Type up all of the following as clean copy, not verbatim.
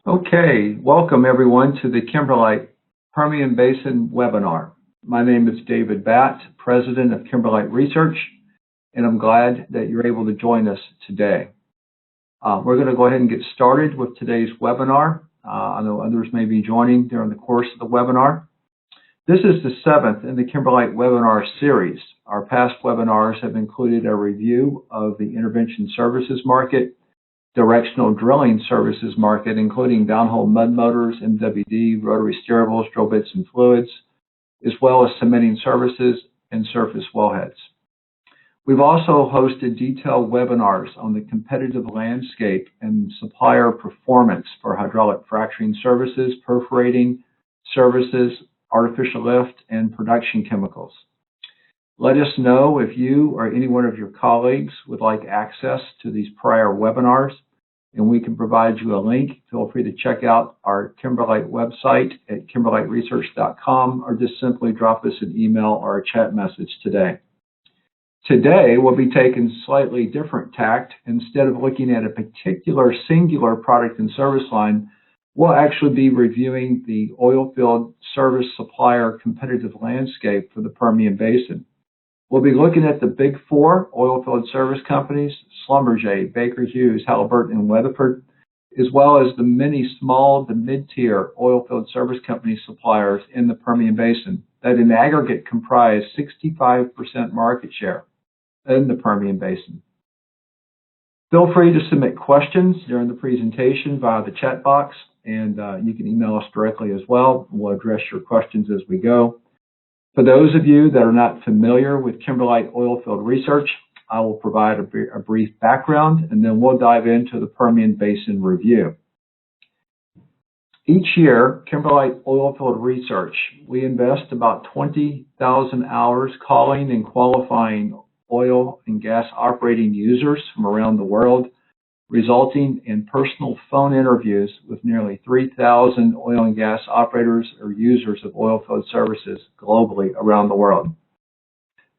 Okay, welcome everyone to the Kimberlite Permian Basin webinar. My name is David Batt, President of Kimberlite Research, and I'm glad that you're able to join us today. We're going to go ahead and get started with today's webinar. I know others may be joining during the course of the webinar. This is the 7th in the Kimberlite webinar series. Our past webinars have included a review of the intervention services market, directional drilling services market, including downhole mud motors, MWD, rotary steerables, drill bits and fluids, as well as cementing services and surface wellheads. We've also hosted detailed webinars on the competitive landscape and supplier performance for hydraulic fracturing services, perforating services, artificial lift, and production chemicals. Let us know if you or any one of your colleagues would like access to these prior webinars, and we can provide you a link. Feel free to check out our Kimberlite website at kimberliteresearch.com, or just simply drop us an email or a chat message today. Today, we'll be taking slightly different tact. Instead of looking at a particular singular product and service line, we'll actually be reviewing the oil field service supplier competitive landscape for the Permian Basin. We'll be looking at the big four oil field service companies, Schlumberger, Baker Hughes, Halliburton, and Weatherford, as well as the many small to mid-tier oil field service company suppliers in the Permian Basin that in aggregate comprise 65% market share in the Permian Basin. Feel free to submit questions during the presentation via the chat box, and you can email us directly as well. We'll address your questions as we go. For those of you that are not familiar with Kimberlite Oilfield Research, I will provide a brief background, and then we'll dive into the Permian Basin review. Each year, Kimberlite Oilfield Research, we invest about 20,000 hours calling and qualifying oil and gas operating users from around the world, resulting in personal phone interviews with nearly 3,000 oil and gas operators or users of oilfield services globally around the world.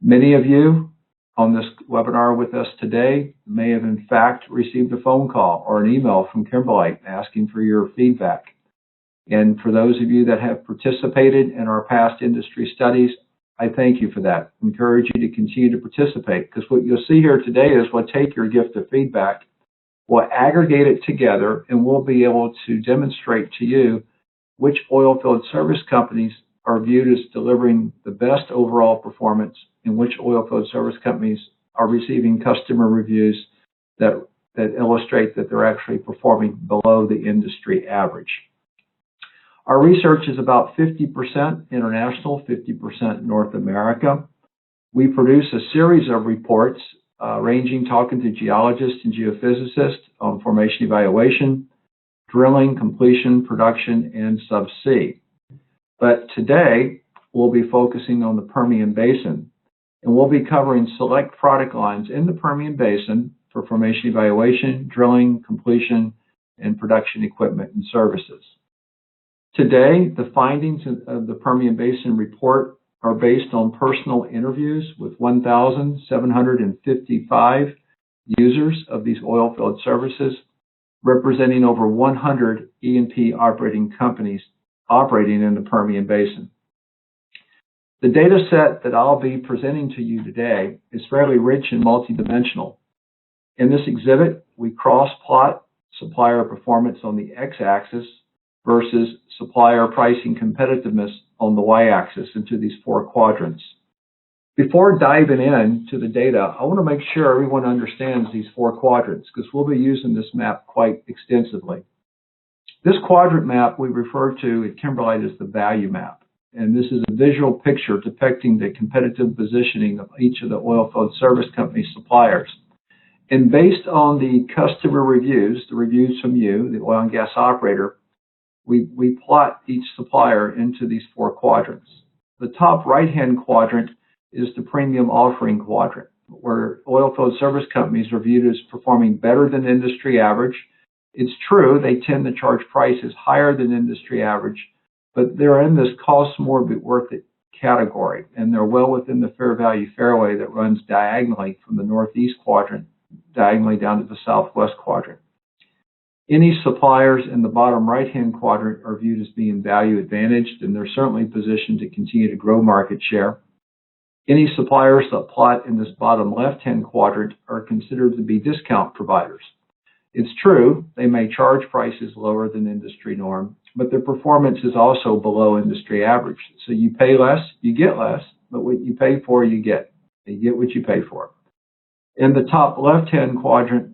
Many of you on this webinar with us today may have in fact received a phone call or an email from Kimberlite asking for your feedback. And for those of you that have participated in our past industry studies, I thank you for that. I encourage you to continue to participate, because what you'll see here today is we'll take your gift of feedback, we'll aggregate it together, and we'll be able to demonstrate to you which oilfield service companies are viewed as delivering the best overall performance and which oilfield service companies are receiving customer reviews that illustrate that they're actually performing below the industry average. Our research is about 50% international, 50% North America. We produce a series of reports talking to geologists and geophysicists on formation evaluation, drilling, completion, production, and subsea. But today, we'll be focusing on the Permian Basin, and we'll be covering select product lines in the Permian Basin for formation evaluation, drilling, completion, and production equipment and services. Today, the findings of the Permian Basin Report are based on personal interviews with 1,755 users of these oilfield services, representing over 100 E&P operating companies operating in the Permian Basin. The data set that I'll be presenting to you today is fairly rich and multidimensional. In this exhibit, we cross-plot supplier performance on the x-axis versus supplier pricing competitiveness on the y-axis into these four quadrants. Before diving into the data, I want to make sure everyone understands these four quadrants, because we'll be using this map quite extensively. This quadrant map we refer to at Kimberlite as the value map, and this is a visual picture depicting the competitive positioning of each of the oilfield service company suppliers. And based on the customer reviews, the reviews from you, the oil and gas operator, we plot each supplier into these four quadrants. The top right-hand quadrant is the premium offering quadrant, where oilfield service companies are viewed as performing better than industry average. It's true, they tend to charge prices higher than industry average, but they're in this cost more but worth it category, and they're well within the fair value fairway that runs diagonally from the northeast quadrant, diagonally down to the southwest quadrant. Any suppliers in the bottom right-hand quadrant are viewed as being value advantaged, and they're certainly positioned to continue to grow market share. Any suppliers that plot in this bottom left-hand quadrant are considered to be discount providers. It's true, they may charge prices lower than industry norm, but their performance is also below industry average. So you pay less, you get less, but what you pay for, you get. You get what you pay for. In the top left-hand quadrant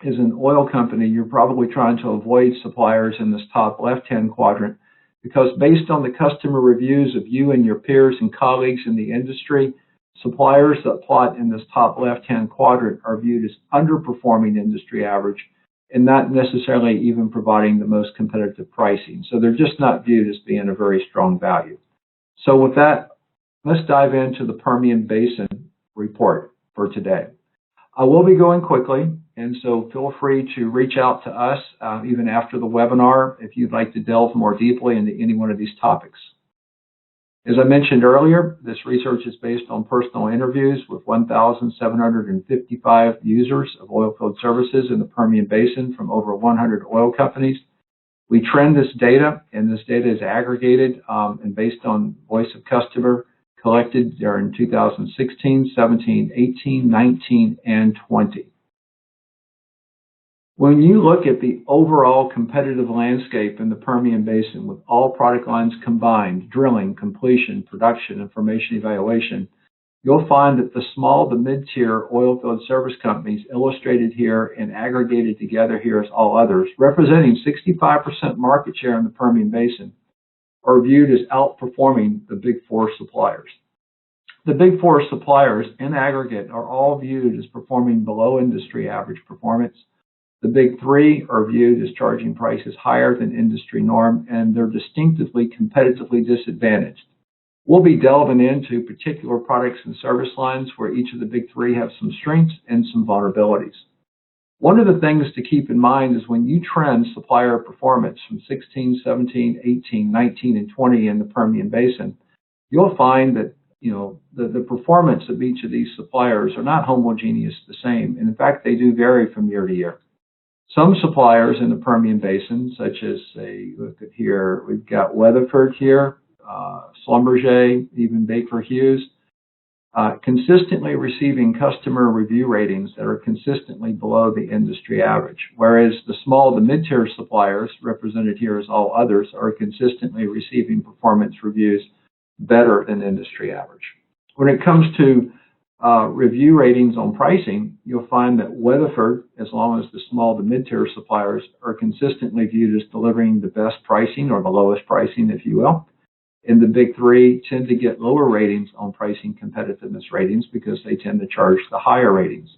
is an oil company. You're probably trying to avoid suppliers in this top left-hand quadrant because based on the customer reviews of you and your peers and colleagues in the industry, suppliers that plot in this top left-hand quadrant are viewed as underperforming industry average and not necessarily even providing the most competitive pricing. So they're just not viewed as being a very strong value. So with that, let's dive into the Permian Basin report for today. I will be going quickly, and so feel free to reach out to us even after the webinar if you'd like to delve more deeply into any one of these topics. As I mentioned earlier, this research is based on personal interviews with 1,755 users of oilfield services in the Permian Basin from over 100 oil companies. We trend this data, and this data is aggregated and based on voice of customer collected during 2016, 17, 18, 19, and 20. When you look at the overall competitive landscape in the Permian Basin with all product lines combined, drilling, completion, production, information evaluation, you'll find that the small to mid-tier oilfield service companies illustrated here and aggregated together here as all others, representing 65% market share in the Permian Basin, are viewed as outperforming the big four suppliers. The big four suppliers in aggregate are all viewed as performing below industry average performance. The big three are viewed as charging prices higher than industry norm, and they're distinctively competitively disadvantaged. We'll be delving into particular products and service lines where each of the big three have some strengths and some vulnerabilities. One of the things to keep in mind is when you trend supplier performance from 16, 17, 18, 19, and 20 in the Permian Basin, you'll find that the performance of each of these suppliers are not homogeneous the same. And in fact, they do vary from year to year. Some suppliers in the Permian Basin, such as, say, look at here, we've got Weatherford here, Schlumberger, even Baker Hughes, consistently receiving customer review ratings that are consistently below the industry average, whereas the small to mid-tier suppliers, represented here as all others, are consistently receiving performance reviews better than industry average. When it comes to review ratings on pricing, you'll find that Weatherford, as long as the small to mid-tier suppliers, are consistently viewed as delivering the best pricing or the lowest pricing, if you will. And the big three tend to get lower ratings on pricing competitiveness ratings because they tend to charge the higher ratings.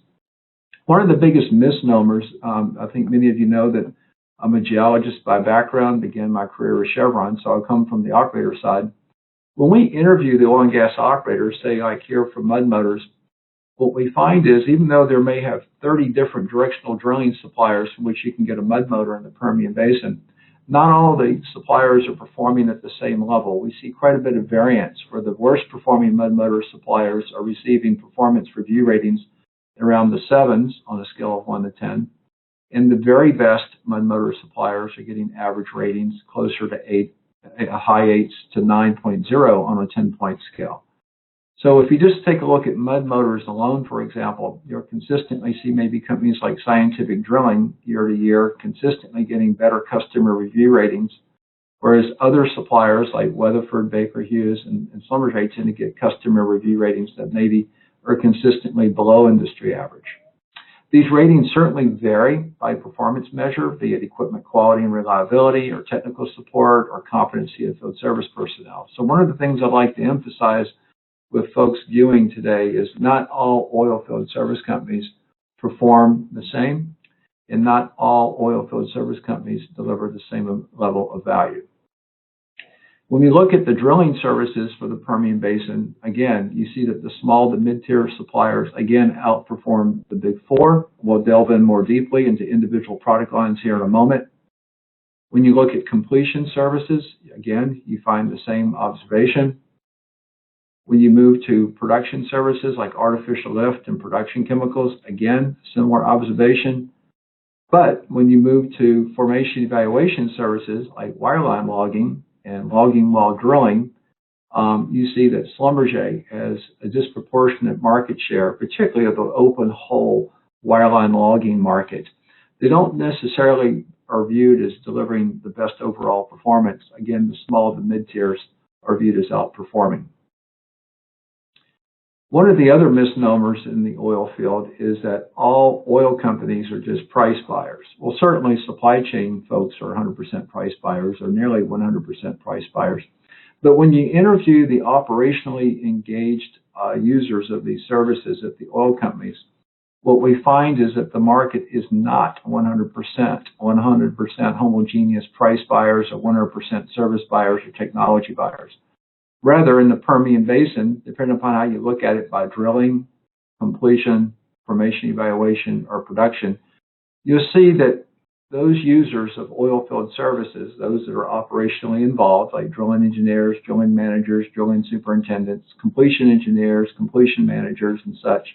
One of the biggest misnomers, I think many of you know that I'm a geologist by background, began my career with Chevron, so I come from the operator side. When we interview the oil and gas operators, say like here for mud motors, what we find is even though there may have 30 different directional drilling suppliers from which you can get a mud motor in the Permian Basin, not all of the suppliers are performing at the same level. We see quite a bit of variance where the worst performing mud motor suppliers are receiving performance review ratings around the 7s on a scale of 1 to 10. And the very best mud motor suppliers are getting average ratings closer to 8, high 8s to 9.0 on a 10-point scale. So if you just take a look at mud motors alone, for example, you'll consistently see maybe companies like Scientific Drilling year to year consistently getting better customer review ratings, whereas other suppliers like Weatherford, Baker Hughes, and Schlumberger tend to get customer review ratings that maybe are consistently below industry average. These ratings certainly vary by performance measure, be it equipment quality and reliability, or technical support, or competency of field service personnel. So one of the things I'd like to emphasize with folks viewing today is not all oil field service companies perform the same, and not all oil field service companies deliver the same level of value. When we look at the drilling services for the Permian Basin, again, you see that the small to mid-tier suppliers, again, outperform the big four. We'll delve in more deeply into individual product lines here in a moment. When you look at completion services, again, you find the same observation. When you move to production services like artificial lift and production chemicals, again, similar observation. But when you move to formation evaluation services like wireline logging and logging while drilling, you see that Schlumberger has a disproportionate market share, particularly of the open hole wireline logging market. They don't necessarily are viewed as delivering the best overall performance. Again, the small to mid tiers are viewed as outperforming. One of the other misnomers in the oil field is that all oil companies are just price buyers. Well, certainly supply chain folks are 100% price buyers, or nearly 100% price buyers. But when you interview the operationally engaged users of these services at the oil companies, what we find is that the market is not 100% homogeneous price buyers or 100% service buyers or technology buyers. Rather, in the Permian Basin, depending upon how you look at it, by drilling, completion, formation evaluation, or production, you'll see that those users of oil field services, those that are operationally involved, like drilling engineers, drilling managers, drilling superintendents, completion engineers, completion managers, and such,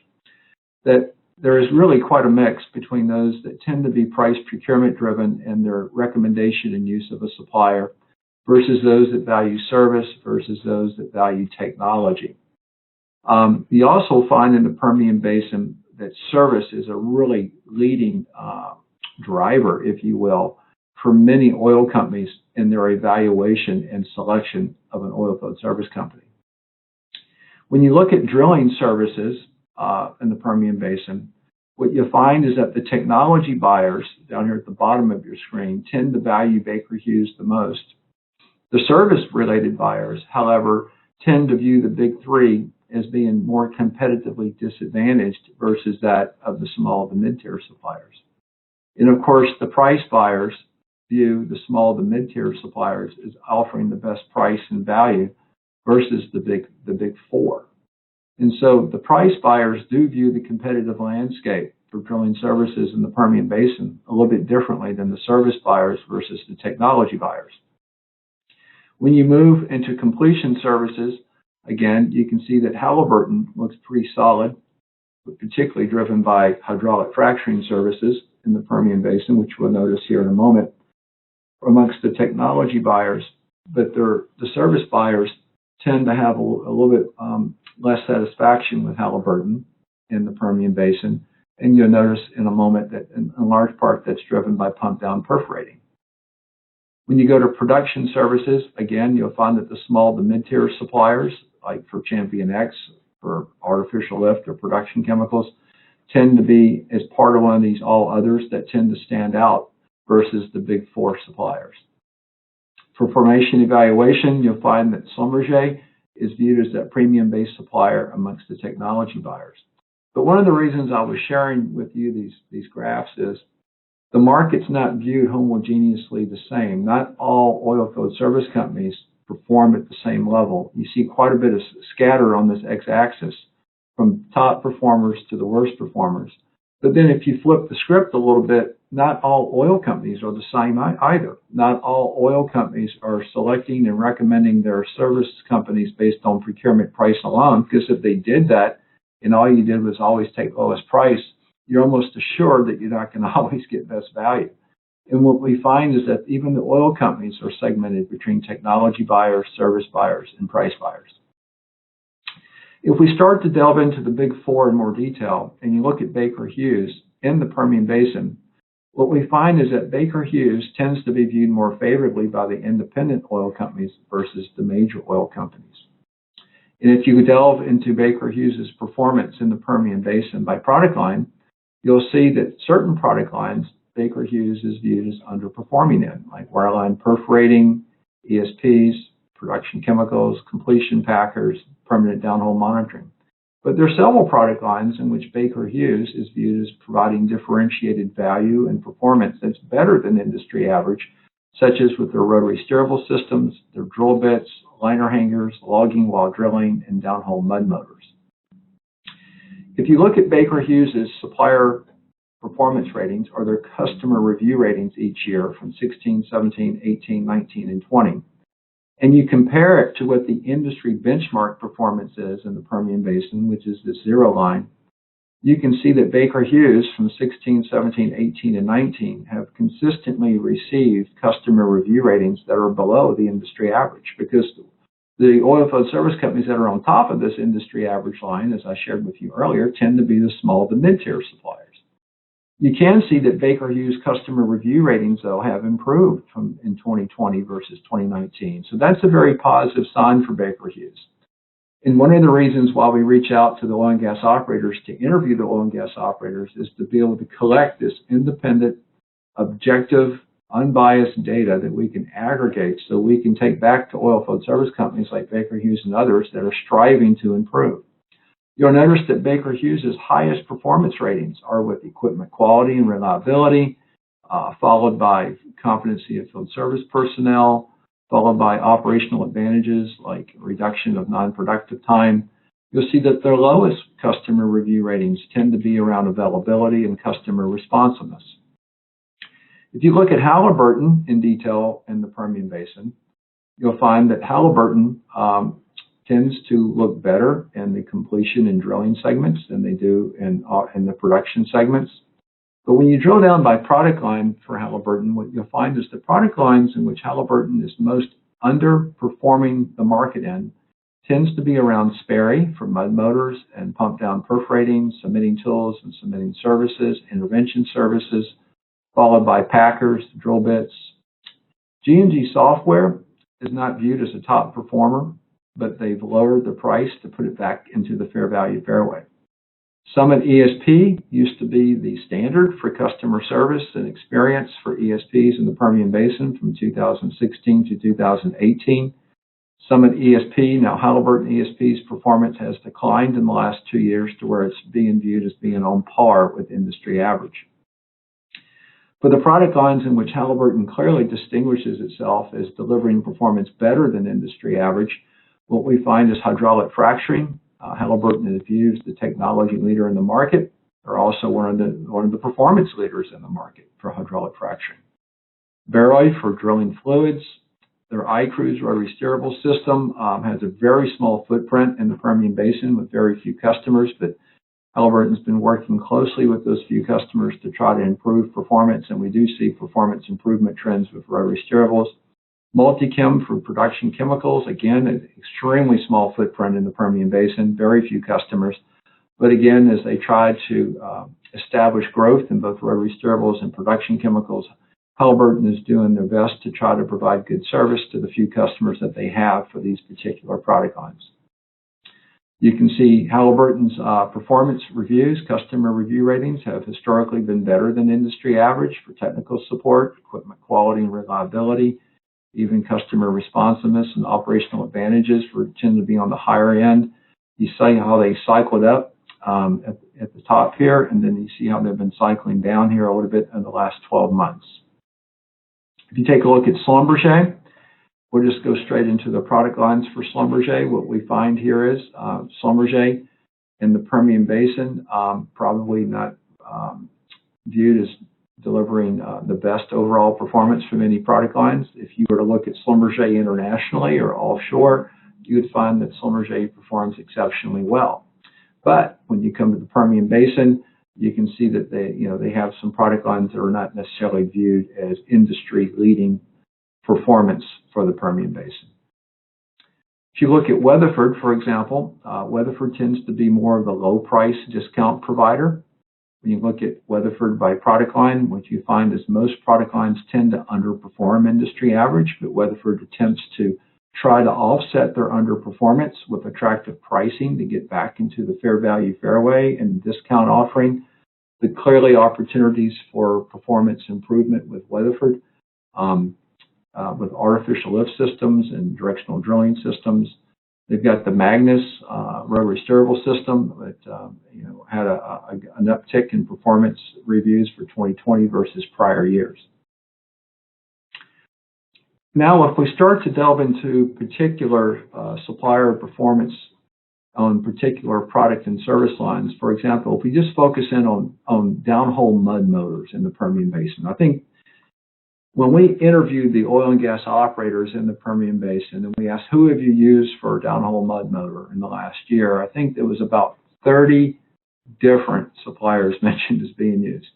that there is really quite a mix between those that tend to be price procurement driven in their recommendation and use of a supplier versus those that value service versus those that value technology. You also find in the Permian Basin that service is a really leading driver, if you will, for many oil companies in their evaluation and selection of an oil field service company. When you look at drilling services in the Permian Basin, what you find is that the technology buyers down here at the bottom of your screen tend to value Baker Hughes the most. The service-related buyers, however, tend to view the big three as being more competitively disadvantaged versus that of the small to mid-tier suppliers. And of course, the price buyers view the small to mid-tier suppliers as offering the best price and value versus the big four. And so the price buyers do view the competitive landscape for drilling services in the Permian Basin a little bit differently than the service buyers versus the technology buyers. When you move into completion services, again, you can see that Halliburton looks pretty solid, but particularly driven by hydraulic fracturing services in the Permian Basin, which we'll notice here in a moment, amongst the technology buyers. But the service buyers tend to have a little bit less satisfaction with Halliburton in the Permian Basin. And you'll notice in a moment that in large part that's driven by pump down perforating. When you go to production services, again, you'll find that the small to mid-tier suppliers, like for Champion X, for artificial lift or production chemicals, tend to be, as part of one of these all others, that tend to stand out versus the big four suppliers. For formation evaluation, you'll find that Schlumberger is viewed as that premium-based supplier amongst the technology buyers. But one of the reasons I was sharing with you these graphs is the market's not viewed homogeneously the same. Not all oil field service companies perform at the same level. You see quite a bit of scatter on this x-axis from top performers to the worst performers. But then if you flip the script a little bit, not all oil companies are the same either. Not all oil companies are selecting and recommending their service companies based on procurement price alone, because if they did that and all you did was always take lowest price, you're almost assured that you're not going to always get best value. And what we find is that even the oil companies are segmented between technology buyers, service buyers, and price buyers. If we start to delve into the big four in more detail, and you look at Baker Hughes in the Permian Basin, what we find is that Baker Hughes tends to be viewed more favorably by the independent oil companies versus the major oil companies. And if you delve into Baker Hughes' performance in the Permian Basin by product line, you'll see that certain product lines Baker Hughes is viewed as underperforming in, like wireline perforating, ESPs, production chemicals, completion packers, permanent downhole monitoring. But there are several product lines in which Baker Hughes is viewed as providing differentiated value and performance that's better than industry average, such as with their rotary steerable systems, their drill bits, liner hangers, logging while drilling, and downhole mud motors. If you look at Baker Hughes' supplier performance ratings, or their customer review ratings each year from 16, 17, 18, 19, and 20, and you compare it to what the industry benchmark performance is in the Permian Basin, which is the zero line, You can see that Baker Hughes from 16, 17, 18, and 19 have consistently received customer review ratings that are below the industry average, because the oilfield service companies that are on top of this industry average line, as I shared with you earlier, tend to be the small to mid-tier suppliers. You can see that Baker Hughes customer review ratings, though, have improved in 2020 versus 2019. So that's a very positive sign for Baker Hughes. And one of the reasons why we reach out to the oil and gas operators to interview the oil and gas operators is to be able to collect this independent, objective, unbiased data that we can aggregate so we can take back to oilfield service companies like Baker Hughes and others that are striving to improve. You'll notice that Baker Hughes' highest performance ratings are with equipment quality and reliability, followed by competency of field service personnel, followed by operational advantages like reduction of non-productive time. You'll see that their lowest customer review ratings tend to be around availability and customer responsiveness. If you look at Halliburton in detail in the Permian Basin, you'll find that Halliburton tends to look better in the completion and drilling segments than they do in the production segments. But when you drill down by product line for Halliburton, what you'll find is the product lines in which Halliburton is most underperforming the market in tends to be around Sperry for mud motors and pump down perforating, cementing tools and cementing services, intervention services, followed by packers, drill bits. G&G Software is not viewed as a top performer, but they've lowered the price to put it back into the fair value fairway. Summit ESP used to be the standard for customer service and experience for ESPs in the Permian Basin from 2016 to 2018. Summit ESP, now Halliburton ESP's performance has declined in the last 2 years to where it's being viewed as being on par with industry average. For the product lines in which Halliburton clearly distinguishes itself as delivering performance better than industry average, what we find is hydraulic fracturing. Halliburton is viewed as the technology leader in the market. They're also one of the performance leaders in the market for hydraulic fracturing. Baroid for drilling fluids. Their iCruise rotary steerable system has a very small footprint in the Permian Basin with very few customers, but Halliburton's been working closely with those few customers to try to improve performance, and we do see performance improvement trends with rotary steerables. Multichem for production chemicals, again, an extremely small footprint in the Permian Basin, very few customers. But again, as they try to establish growth in both rotary steerables and production chemicals, Halliburton is doing their best to try to provide good service to the few customers that they have for these particular product lines. You can see Halliburton's performance reviews, customer review ratings have historically been better than industry average for technical support, equipment quality and reliability. Even customer responsiveness and operational advantages tend to be on the higher end. You see how they cycled up at the top here, and then you see how they've been cycling down here a little bit in the last 12 months. If you take a look at Schlumberger, we'll just go straight into the product lines for Schlumberger. What we find here is Schlumberger in the Permian Basin, probably not viewed as delivering the best overall performance from any product lines. If you were to look at Schlumberger internationally or offshore, you would find that Schlumberger performs exceptionally well. But when you come to the Permian Basin, you can see that they have some product lines that are not necessarily viewed as industry-leading performance for the Permian Basin. If you look at Weatherford, for example, Weatherford tends to be more of the low-price discount provider. When you look at Weatherford by product line, what you find is most product lines tend to underperform industry average, but Weatherford attempts to try to offset their underperformance with attractive pricing to get back into the fair value fairway and discount offering. But clearly opportunities for performance improvement with Weatherford, with artificial lift systems and directional drilling systems. They've got the Magnus rotary steerable system that had an uptick in performance reviews for 2020 versus prior years. Now, if we start to delve into particular supplier performance on particular product and service lines, for example, if we just focus in on downhole mud motors in the Permian Basin, I think when we interviewed the oil and gas operators in the Permian Basin and we asked, who have you used for a downhole mud motor in the last year? I think there was about 30 different suppliers mentioned as being used.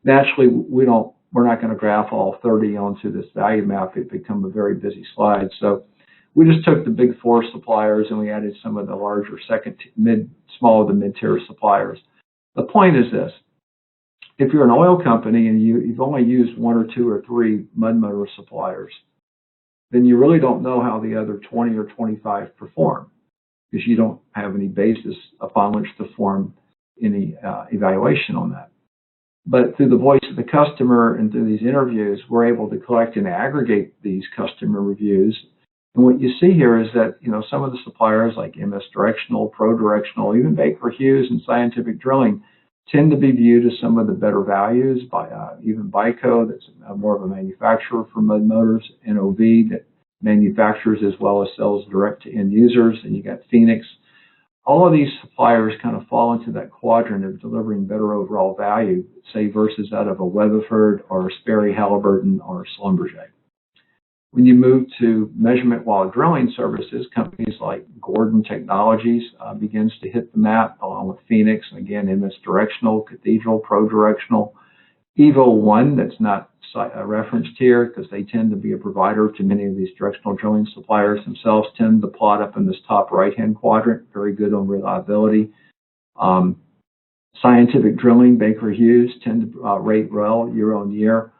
Naturally, we're not going to graph all 30 onto this value map. It'd become a very busy slide. So we just took the big four suppliers and we added some of the larger small to mid-tier suppliers. The point is this: if you're an oil company and you've only used one or two or three mud motor suppliers, then you really don't know how the other 20 or 25 perform, because you don't have any basis upon which to form any evaluation on that. But through the voice of the customer and through these interviews, we're able to collect and aggregate these customer reviews. And what you see here is that, some of the suppliers like MS Directional, Pro Directional, even Baker Hughes and Scientific Drilling tend to be viewed as some of the better values by even BICO, that's more of a manufacturer for mud motors, NOV that manufactures as well as sells direct to end users, and you got Phoenix. All of these suppliers kind of fall into that quadrant of delivering better overall value, say, versus that of a Weatherford or a Sperry Halliburton or a Schlumberger. When you move to measurement while drilling services, companies like Gordon Technologies begins to hit the map, along with Phoenix, and again, MS Directional, Cathedral, Pro Directional, Evo One, that's not referenced here because they tend to be a provider to many of these directional drilling suppliers themselves, tend to plot up in this top right-hand quadrant, very good on reliability. Scientific Drilling, Baker Hughes tend to rate well year on year.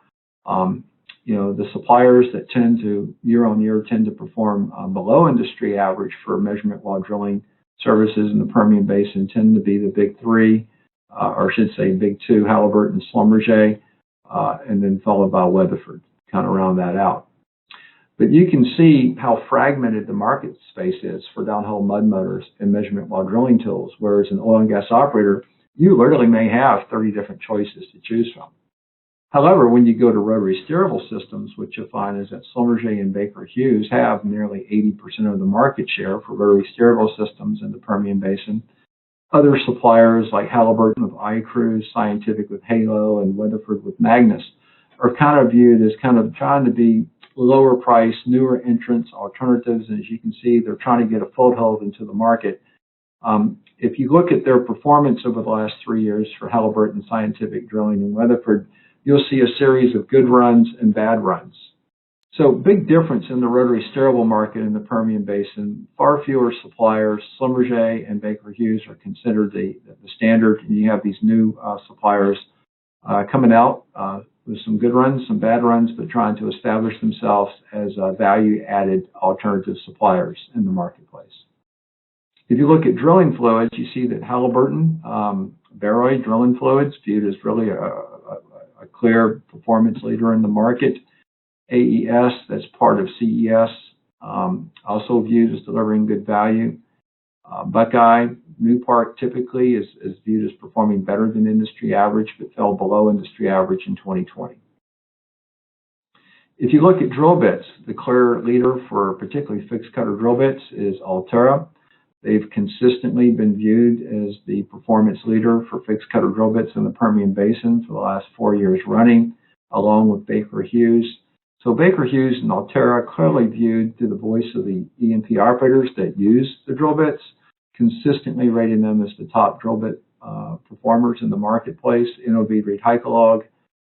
The suppliers that tend to year on year tend to perform below industry average for measurement while drilling services in the Permian Basin tend to be the big three, or I should say big two, Halliburton, Schlumberger, and then followed by Weatherford, kind of round that out. But you can see how fragmented the market space is for downhole mud motors and measurement while drilling tools, whereas an oil and gas operator, you literally may have 30 different choices to choose from. However, when you go to rotary steerable systems, what you'll find is that Schlumberger and Baker Hughes have nearly 80% of the market share for rotary steerable systems in the Permian Basin. Other suppliers like Halliburton with iCruise, Scientific with Halo, and Weatherford with Magnus are kind of viewed as kind of trying to be lower price, newer entrants, alternatives, and as you can see, they're trying to get a foothold into the market. If you look at their performance over the last 3 years for Halliburton, Scientific Drilling, and Weatherford, you'll see a series of good runs and bad runs. So big difference in the rotary steerable market in the Permian Basin. Far fewer suppliers. Schlumberger and Baker Hughes are considered the standard, and you have these new suppliers coming out with some good runs, some bad runs, but trying to establish themselves as value-added alternative suppliers in the marketplace. If you look at drilling fluids, you see that Halliburton, Baroid Drilling Fluids, viewed as really a clear performance leader in the market. AES, that's part of CES, also viewed as delivering good value. Buckeye, Newpark typically is viewed as performing better than industry average, but fell below industry average in 2020. If you look at drill bits, the clear leader for particularly fixed cutter drill bits is Altera. They've consistently been viewed as the performance leader for fixed cutter drill bits in the Permian Basin for the last 4 years running, along with Baker Hughes. So Baker Hughes and Altera clearly viewed through the voice of the E&P operators that use the drill bits, consistently rating them as the top drill bit performers in the marketplace. NOV Reed Hycalog,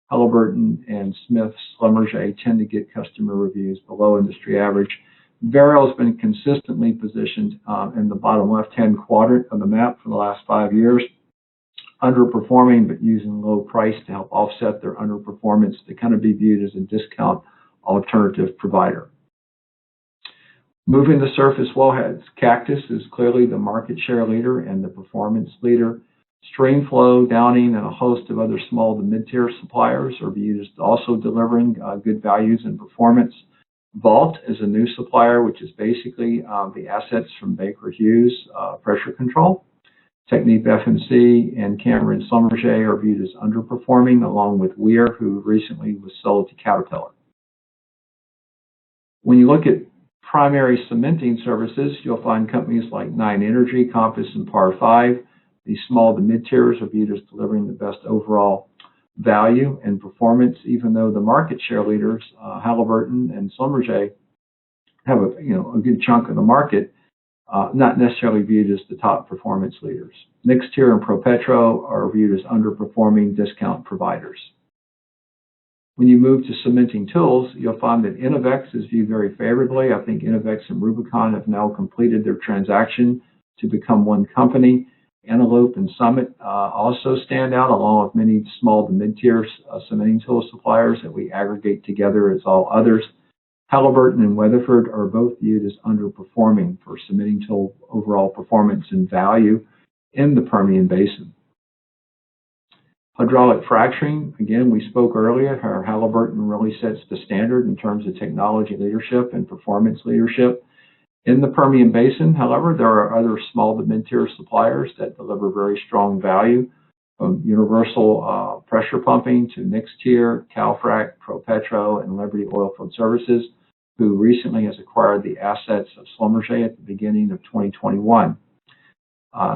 Halliburton, and Smith Schlumberger tend to get customer reviews below industry average. Varial has been consistently positioned in the bottom left-hand quadrant of the map for the last 5 years, underperforming but using low price to help offset their underperformance to kind of be viewed as a discount alternative provider. Moving to surface wellheads, Cactus is clearly the market share leader and the performance leader. Streamflow, Downing, and a host of other small to mid-tier suppliers are viewed as also delivering good values and performance. Vault is a new supplier, which is basically the assets from Baker Hughes pressure control. Technip FMC and Cameron Schlumberger are viewed as underperforming, along with Weir, who recently was sold to Caterpillar. When you look at primary cementing services, you'll find companies like Nine Energy, Compass, and Par 5. These small to mid-tiers are viewed as delivering the best overall value and performance, even though the market share leaders, Halliburton and Schlumberger, have a good chunk of the market. not necessarily viewed as the top performance leaders. Nextier and ProPetro are viewed as underperforming discount providers. When you move to cementing tools, you'll find that Innovex is viewed very favorably. I think Innovex and Rubicon have now completed their transaction to become one company. Antelope and Summit also stand out, along with many small to mid-tier cementing tool suppliers that we aggregate together as all others. Halliburton and Weatherford are both viewed as underperforming for cementing tool overall performance and value in the Permian Basin. Hydraulic fracturing, again, we spoke earlier how Halliburton really sets the standard in terms of technology leadership and performance leadership. In the Permian Basin, however, there are other small to mid-tier suppliers that deliver very strong value, from Universal Pressure Pumping to Nextier, Calfrac, ProPetro, and Liberty Oilfield Services, who recently has acquired the assets of Schlumberger at the beginning of 2021.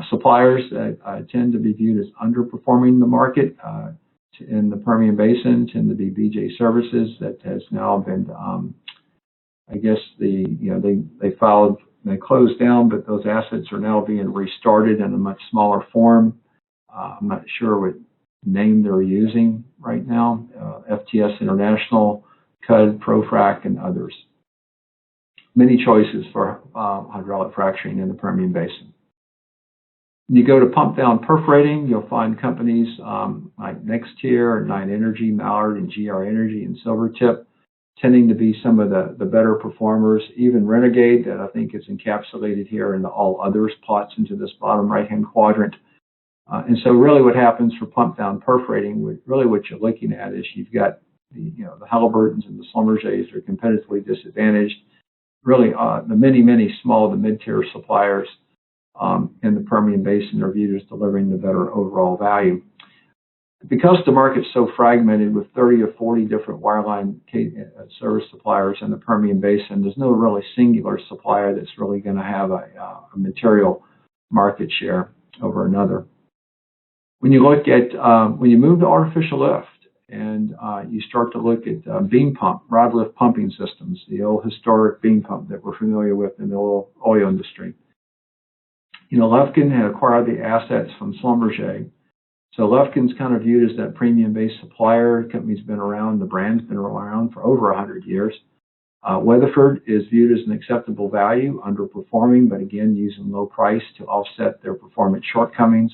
Suppliers that tend to be viewed as underperforming the market in the Permian Basin tend to be BJ Services, that has now been, I guess they closed down, but those assets are now being restarted in a much smaller form. I'm not sure what name they're using right now. FTS International, CUD, ProFrac, and others. Many choices for hydraulic fracturing in the Permian Basin. When you go to pump down perforating, you'll find companies like Nextier, Nine Energy, Mallard, and GR Energy, and Silvertip tending to be some of the better performers. Even Renegade, that I think is encapsulated here in the all others, plots into this bottom right-hand quadrant. And so really what happens for pump down perforating, really what you're looking at is you've got the Halliburtons and the Schlumbergers are competitively disadvantaged. Really the many small to mid-tier suppliers in the Permian Basin are viewed as delivering the better overall value. Because the market's so fragmented with 30 or 40 different wireline service suppliers in the Permian Basin, there's no really singular supplier that's really going to have a material market share over another. When you look at, when you move to artificial lift and you start to look at beam pump, rod lift pumping systems, the old historic beam pump that we're familiar with in the oil industry. Lufkin had acquired the assets from Schlumberger. So Lufkin's kind of viewed as that premium-based supplier. The company's been around, the brand's been around for over 100 years. Weatherford is viewed as an acceptable value, underperforming, but again, using low price to offset their performance shortcomings.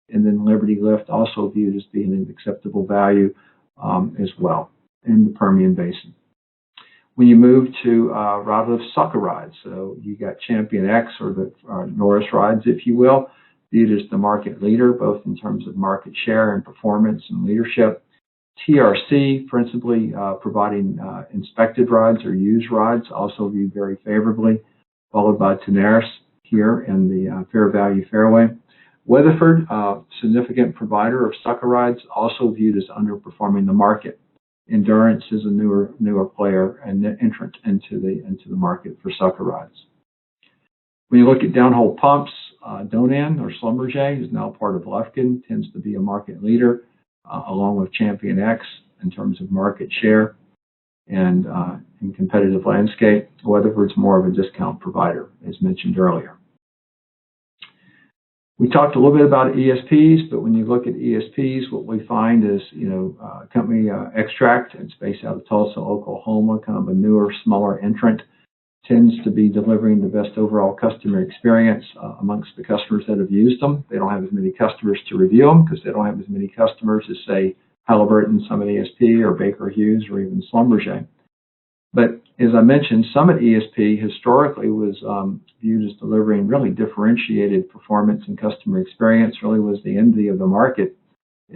And then Liberty Lift also viewed as being an acceptable value as well in the Permian Basin. When you move to rod lift sucker rods, so you got Champion X or the Norris rods, if you will, viewed as the market leader, both in terms of market share and performance and leadership. TRC, principally providing inspected rods or used rods, also viewed very favorably, followed by Tenaris here in the fair value fairway. Weatherford, significant provider of sucker rods, also viewed as underperforming the market. Endurance is a newer player and entrant into the market for sucker rods. When you look at downhole pumps, Donan or Schlumberger is now part of Lufkin, tends to be a market leader, along with Champion X in terms of market share and in competitive landscape. Weatherford's more of a discount provider, as mentioned earlier. We talked a little bit about ESPs, but when you look at ESPs, what we find is, company Extract, it's based out of Tulsa, Oklahoma, kind of a newer, smaller entrant, tends to be delivering the best overall customer experience amongst the customers that have used them. They don't have as many customers to review them because they don't have as many customers as, say, Halliburton, Summit ESP, or Baker Hughes, or even Schlumberger. But as I mentioned, Summit ESP historically was viewed as delivering really differentiated performance and customer experience, really was the envy of the market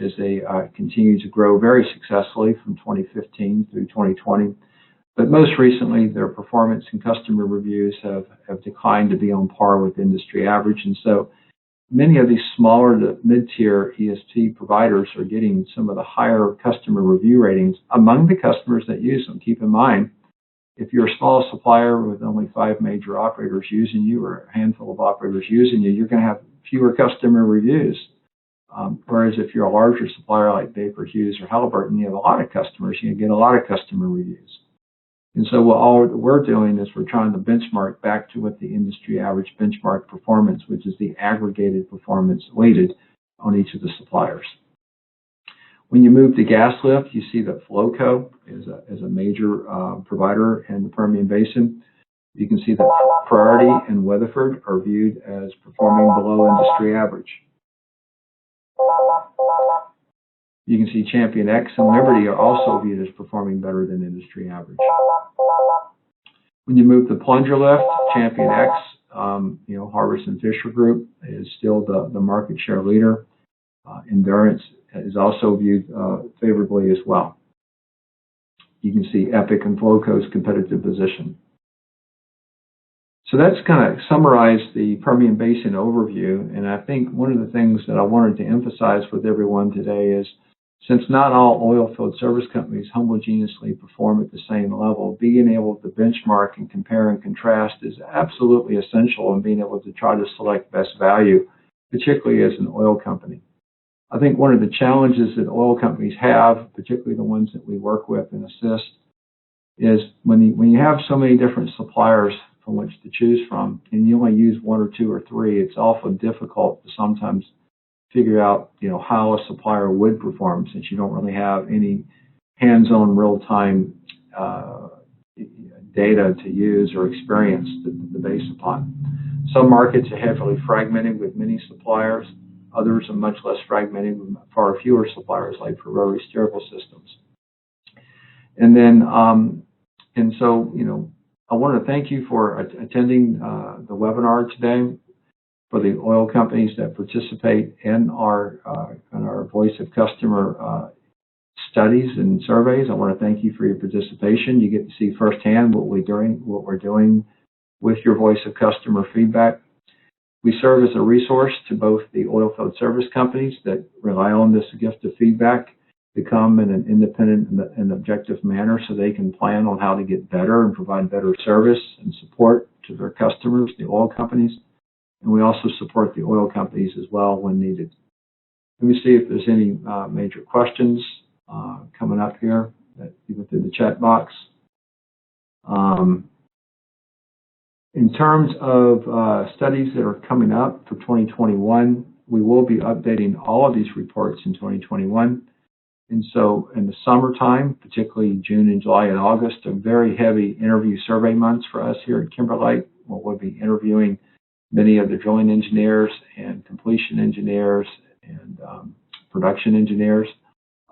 as they continue to grow very successfully from 2015 through 2020. But most recently, their performance and customer reviews have declined to be on par with industry average. And so many of these smaller to mid-tier ESP providers are getting some of the higher customer review ratings among the customers that use them. Keep in mind, if you're a small supplier with only 5 major operators using you or a handful of operators using you, you're going to have fewer customer reviews. Whereas if you're a larger supplier like Baker Hughes or Halliburton, you have a lot of customers, you get a lot of customer reviews. And so all we're doing is we're trying to benchmark back to what the industry average benchmark performance, which is the aggregated performance weighted on each of the suppliers. When you move to gas lift, you see that Flowco is a major provider in the Permian Basin. You can see that Priority and Weatherford are viewed as performing below industry average. You can see Champion X and Liberty are also viewed as performing better than industry average. When you move to plunger lift, Champion X, Harvest and Fisher Group is still the market share leader. Endurance is also viewed favorably as well. You can see Epic and Flowco's competitive position. So that's kind of summarized the Permian Basin overview, and I think one of the things that I wanted to emphasize with everyone today is, since not all oil field service companies homogeneously perform at the same level, being able to benchmark and compare and contrast is absolutely essential in being able to try to select best value, particularly as an oil company. I think one of the challenges that oil companies have, particularly the ones that we work with and assist, is when you have so many different suppliers from which to choose from, and you only use one or two or three, it's awfully difficult to sometimes figure out, how a supplier would perform, since you don't really have any hands-on, real-time data to use or experience to base upon. Some markets are heavily fragmented with many suppliers. Others are much less fragmented with far fewer suppliers, like for rotary steerable systems. And then, I want to thank you for attending the webinar today. For the oil companies that participate in our Voice of Customer studies and surveys, I want to thank you for your participation. You get to see firsthand what we're doing with your Voice of Customer feedback. We serve as a resource to both the oilfield service companies that rely on this gift of feedback to come in an independent and objective manner so they can plan on how to get better and provide better service and support to their customers, the oil companies. And we also support the oil companies as well when needed. Let me see if there's any major questions coming up here that you go through the chat box. In terms of studies that are coming up for 2021, we will be updating all of these reports in 2021. And so in the summertime, particularly June and July and August, are very heavy interview survey months for us here at Kimberlite, where we'll be interviewing many of the drilling engineers and completion engineers and production engineers,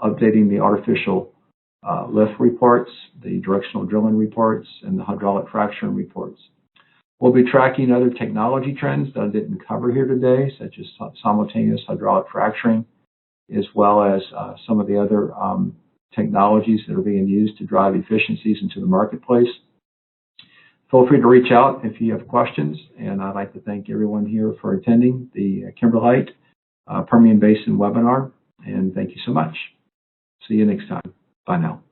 updating the artificial lift reports, the directional drilling reports, and the hydraulic fracturing reports. We'll be tracking other technology trends that I didn't cover here today, such as simultaneous hydraulic fracturing, as well as some of the other technologies that are being used to drive efficiencies into the marketplace. Feel free to reach out if you have questions, and I'd like to thank everyone here for attending the Kimberlite Permian Basin webinar, and thank you so much. See you next time. Bye now.